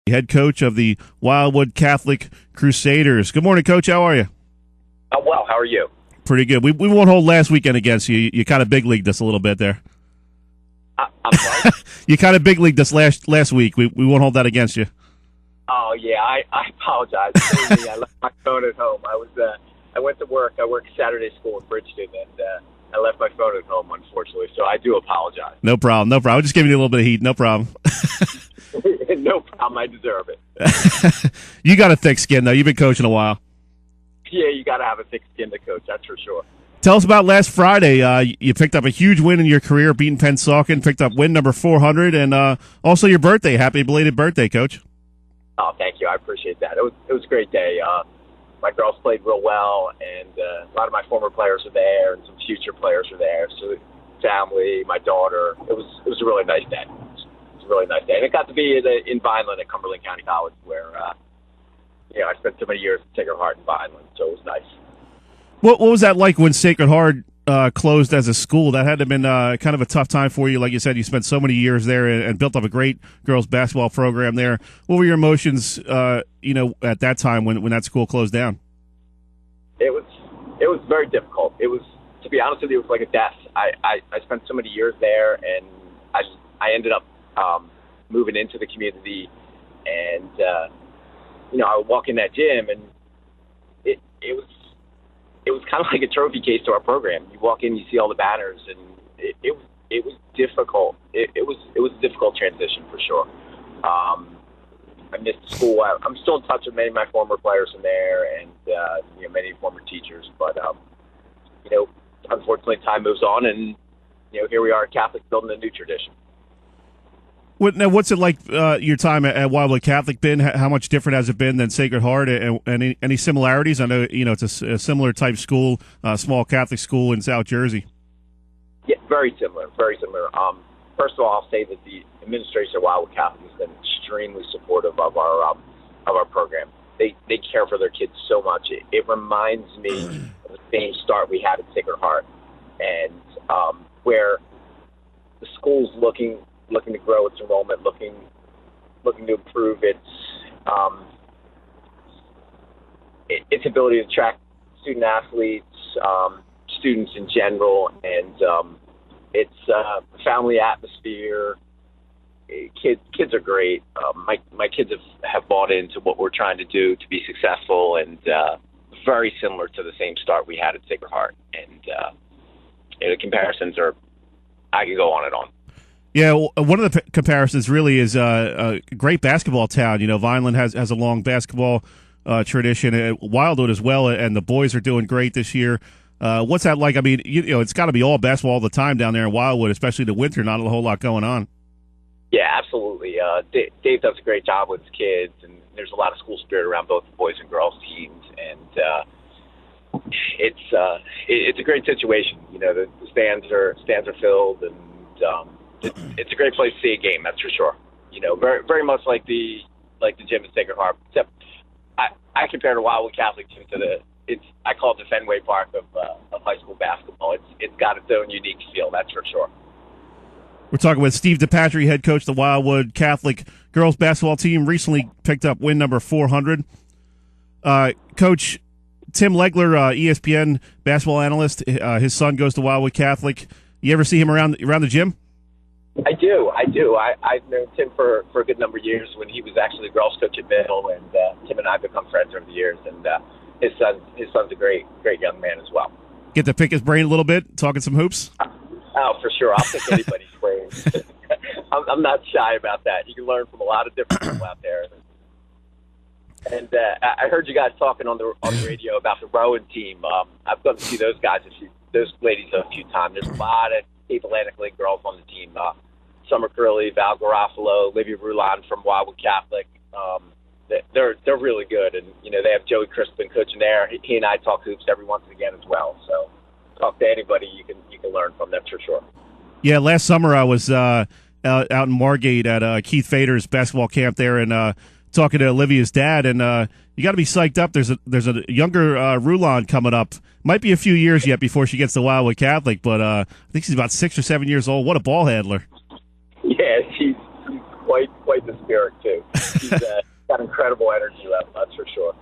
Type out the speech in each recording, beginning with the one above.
head coach of the Wildwood Catholic Crusaders. Good morning, Coach. How are you? Well, how are you? Pretty good. We won't hold last weekend against you. You kind of big leagued us a little bit there. I'm sorry? You kind of big leagued us last week. We won't hold that against you. Oh, yeah, I apologize. I left my phone at home. I went to work. I work Saturday school in Bridgeton, and I left my phone at home, unfortunately, so I do apologize. No problem. I'm just giving you a little bit of heat. No problem. No problem. I deserve it. You got a thick skin, though. You've been coaching a while. Yeah, you got to have a thick skin to coach, that's for sure. Tell us about last Friday. You picked up a huge win in your career, beating Pennsauken, picked up win number 400, and also your birthday. Happy belated birthday, Coach. Oh, thank you. I appreciate that. It was a great day. My girls played real well, and a lot of my former players are there, and some future players are there. So, family, my daughter. It was a really nice day. It was a really nice day, and it got to be in Vineland at Cumberland County College, where I spent so many years at Sacred Heart in Vineland, so it was nice. What was that like when Sacred Heart closed as a school? That had to have been kind of a tough time for you. Like you said, you spent so many years there and built up a great girls basketball program there. What were your emotions, at that time when that school closed down? It was very difficult. It was, to be honest with you, it was like a death. I spent so many years there, and I ended up moving into the community, and I would walk in that gym, and it was kind of like a trophy case to our program. You walk in, you see all the banners, and it was difficult. It was a difficult transition for sure. I missed school. I'm still in touch with many of my former players in there, and many former teachers. But unfortunately, time moves on, and here we are at Catholic building a new tradition. Now, what's it like your time at Wildwood Catholic been? How much different has it been than Sacred Heart, and any similarities? I know it's a similar type school, small Catholic school in South Jersey. Yeah, very similar, very similar. First of all, I'll say that the administration of Wildwood Catholic has been extremely supportive of our program. They care for their kids so much. It reminds me of the same start we had at Sacred Heart, and where the school's looking to grow its enrollment, looking to improve its ability to attract student athletes, students in general, and its family atmosphere. Kids are great. My kids have bought into what we're trying to do to be successful, and very similar to the same start we had at Sacred Heart. And the comparisons are, I could go on and on. Yeah, well, one of the comparisons really is a great basketball town. Vineland has a long basketball tradition, Wildwood as well, and the boys are doing great this year. What's that like? I mean, it's got to be all basketball all the time down there in Wildwood, especially the winter, not a whole lot going on. Yeah, absolutely. Dave does a great job with his kids, and there's a lot of school spirit around both the boys and girls teams, and it's a great situation. The stands are filled, and it's a great place to see a game, that's for sure. Very very much like the gym at Sacred Heart, except I compare the Wildwood Catholic gym to I call it the Fenway Park of high school basketball. It's got its own unique feel, that's for sure. We're talking with Steve DiPatri, head coach of the Wildwood Catholic girls basketball team. Recently picked up win number 400. Coach Tim Legler, ESPN basketball analyst. His son goes to Wildwood Catholic. You ever see him around the gym? I do. I've known Tim for a good number of years when he was actually a girls coach at Middle, and Tim and I have become friends over the years. And his son's a great young man as well. Get to pick his brain a little bit, talking some hoops? Oh, for sure. I'll pick anybody's brain. I'm not shy about that. You can learn from a lot of different people out there. And I heard you guys talking on the radio about the rowing team. I've got to see those ladies a few times. There's a lot of Atlantic League girls on the team. Summer Curley, Val Garofalo, Olivia Rulon from Wildwood Catholic. They're really good, and they have Joey Crispin coaching there. He and I talk hoops every once and again as well. So talk to anybody you can learn from them for sure. Yeah, last summer I was out in Margate at Keith Fader's basketball camp there, and talking to Olivia's dad, and you got to be psyched up. There's a younger Rulon coming up. Might be a few years yet before she gets to Wildwood Catholic, but I think she's about 6 or 7 years old. What a ball handler! Yeah, she's quite the spirit too. She's got incredible energy level, that's for sure.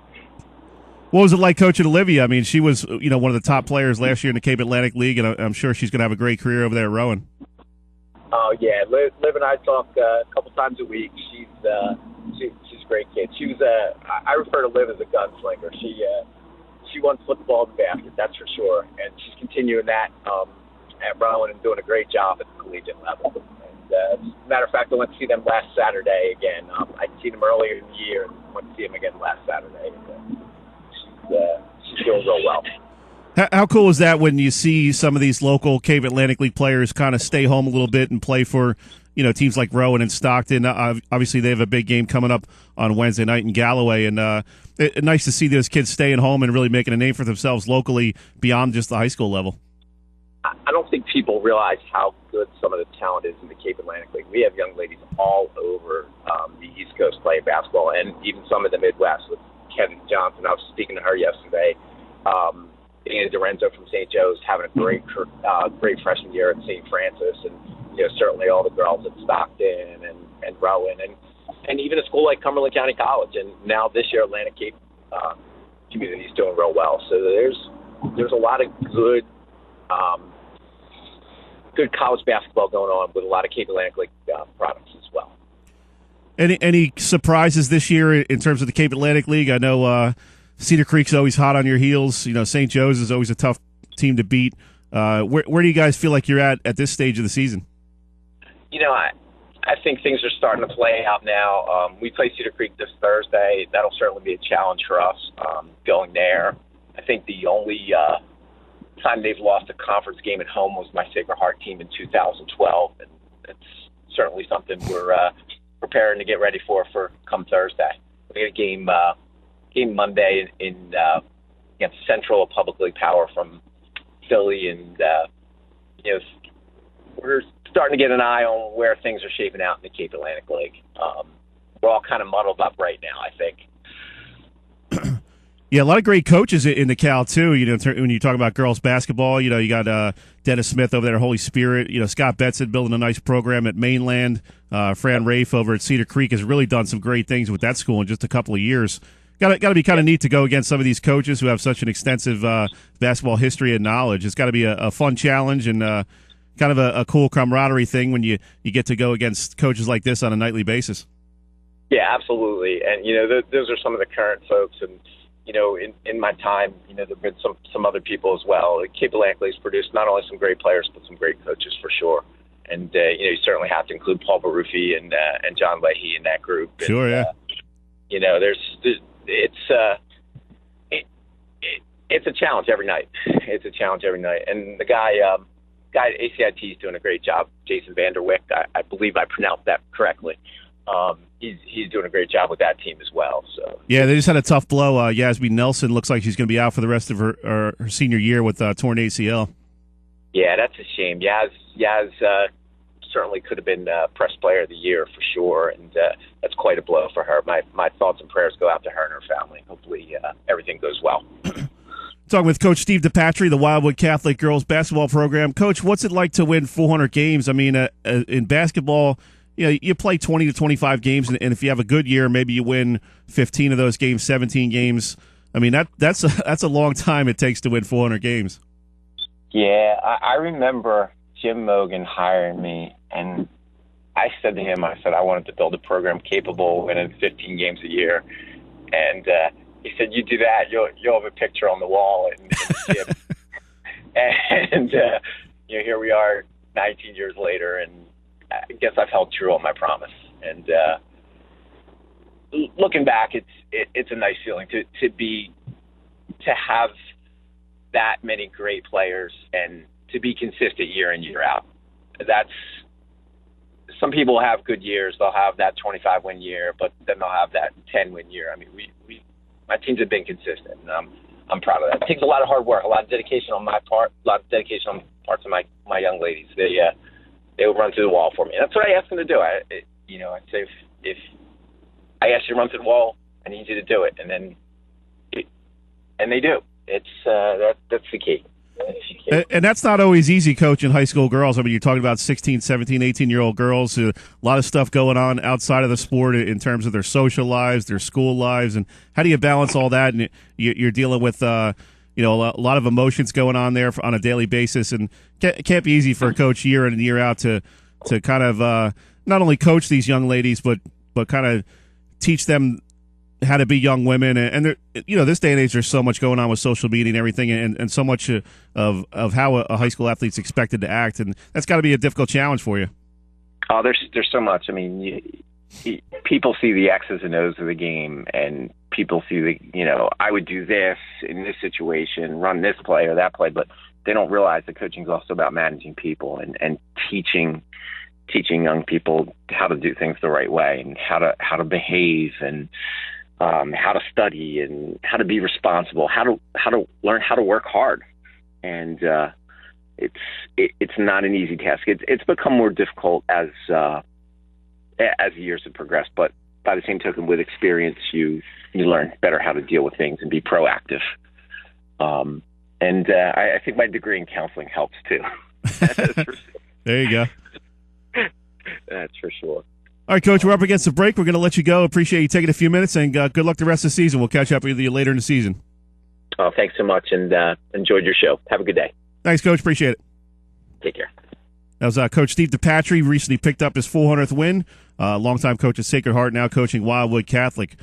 What was it like coaching Olivia? I mean, she was, one of the top players last year in the Cape Atlantic League, and I'm sure she's going to have a great career over there at Rowan. Oh yeah, Liv and I talk a couple times a week. She's a great kid. She was I refer to Liv as a gunslinger. She won football and basket, that's for sure, and she's continuing that at Rowan and doing a great job at the collegiate level. And as a matter of fact, I went to see them last Saturday again. I'd seen them earlier in the year and went to see them again last Saturday. She's doing real well. How cool is that when you see some of these local Cape Atlantic League players kind of stay home a little bit and play for, teams like Rowan and Stockton? Obviously, they have a big game coming up on Wednesday night in Galloway, and it's nice to see those kids staying home and really making a name for themselves locally beyond just the high school level. I don't think people realize how good some of the talent is in the Cape Atlantic League. We have young ladies all over the East Coast playing basketball, and even some in the Midwest with Kennedy Johnson. I was speaking to her yesterday. Dana Dorenzo from St. Joe's having a great freshman year at St. Francis, and certainly all the girls at Stockton and Rowan, and even a school like Cumberland County College, and now this year Atlantic Cape community is doing real well. So there's a lot of good college basketball going on with a lot of Cape Atlantic League products as well. Any surprises this year in terms of the Cape Atlantic League? I know Cedar Creek's always hot on your heels. St. Joe's is always a tough team to beat. Where do you guys feel like you're at this stage of the season? I think things are starting to play out now. We play Cedar Creek this Thursday. That'll certainly be a challenge for us going there. I think the only time they've lost a conference game at home was my Sacred Heart team in 2012, and it's certainly something we're preparing to get ready for come Thursday. We got a game Monday against Central, a public league power from Philly, and we're starting to get an eye on where things are shaping out in the Cape Atlantic League. We're all kind of muddled up right now, I think. Yeah, a lot of great coaches in the Cal too. When you talk about girls basketball, you got Dennis Smith over there at Holy Spirit. Scott Betson building a nice program at Mainland. Fran Rafe over at Cedar Creek has really done some great things with that school in just a couple of years. Got to be kind of neat to go against some of these coaches who have such an extensive basketball history and knowledge. It's got to be a fun challenge and kind of a cool camaraderie thing when you get to go against coaches like this on a nightly basis. Yeah, absolutely. And those are some of the current folks. And in my time, there've been some other people as well. Cape Atlantic League's produced not only some great players but some great coaches for sure. And you certainly have to include Paul Baruffi and John Leahy in that group. Sure, and, yeah. It's a challenge every night. It's a challenge every night. And the guy at ACIT is doing a great job. Jason Vanderwick, I believe I pronounced that correctly. He's doing a great job with that team as well. So yeah, they just had a tough blow. Yasmin Nelson looks like she's going to be out for the rest of her senior year with torn ACL. Yeah, that's a shame. Yaz certainly could have been Press Player of the Year for sure, and that's quite a blow for her. My thoughts and prayers go out to her and her family. Hopefully everything goes well. Talking with Coach Steve DiPatri, the Wildwood Catholic girls basketball program. Coach, what's it like to win 400 games? I mean, in basketball, you play 20 to 25 games, and if you have a good year, maybe you win 15 of those games, 17 games. I mean, that's a long time it takes to win 400 games. Yeah, I remember Jim Mogan hiring me, and I said to him, I wanted to build a program capable of winning 15 games a year. And he said, you do that, you'll have a picture on the wall in the gym. And here we are 19 years later, and I guess I've held true on my promise. And looking back, it's a nice feeling to have that many great players and to be consistent year in, year out. Some people have good years. They'll have that 25-win year, but then they'll have that 10-win year. I mean, my teams have been consistent, and I'm proud of that. It takes a lot of hard work, a lot of dedication on my part, a lot of dedication on parts of my young ladies. They will run through the wall for me. And that's what I ask them to do. I say, if I ask you to run through the wall, I need you to do it, and they do. It's that's the key. And that's not always easy coaching high school girls. I mean, you're talking about 16, 17, 18-year-old girls. A lot of stuff going on outside of the sport in terms of their social lives, their school lives. And how do you balance all that? And you're dealing with, a lot of emotions going on there on a daily basis. And it can't be easy for a coach year in and year out to kind of not only coach these young ladies, but kind of teach them how to be young women. And this day and age, there's so much going on with social media and everything, and so much of how a high school athlete's expected to act, and that's got to be a difficult challenge for you. Oh, there's so much. I mean, people see the X's and O's of the game, and people see I would do this in this situation, run this play or that play, but they don't realize that coaching is also about managing people and teaching young people how to do things the right way and how to behave and how to study and how to be responsible, how to learn how to work hard. And it's not an easy task. It's become more difficult as years have progressed. But by the same token, with experience, you learn better how to deal with things and be proactive. I think my degree in counseling helps too. There you go. That's for sure. All right, Coach, we're up against the break. We're going to let you go. Appreciate you taking a few minutes, and good luck the rest of the season. We'll catch up with you later in the season. Oh, thanks so much, and enjoyed your show. Have a good day. Thanks, Coach. Appreciate it. Take care. That was Coach Steve DiPatri. Recently picked up his 400th win. Longtime coach at Sacred Heart, now coaching Wildwood Catholic.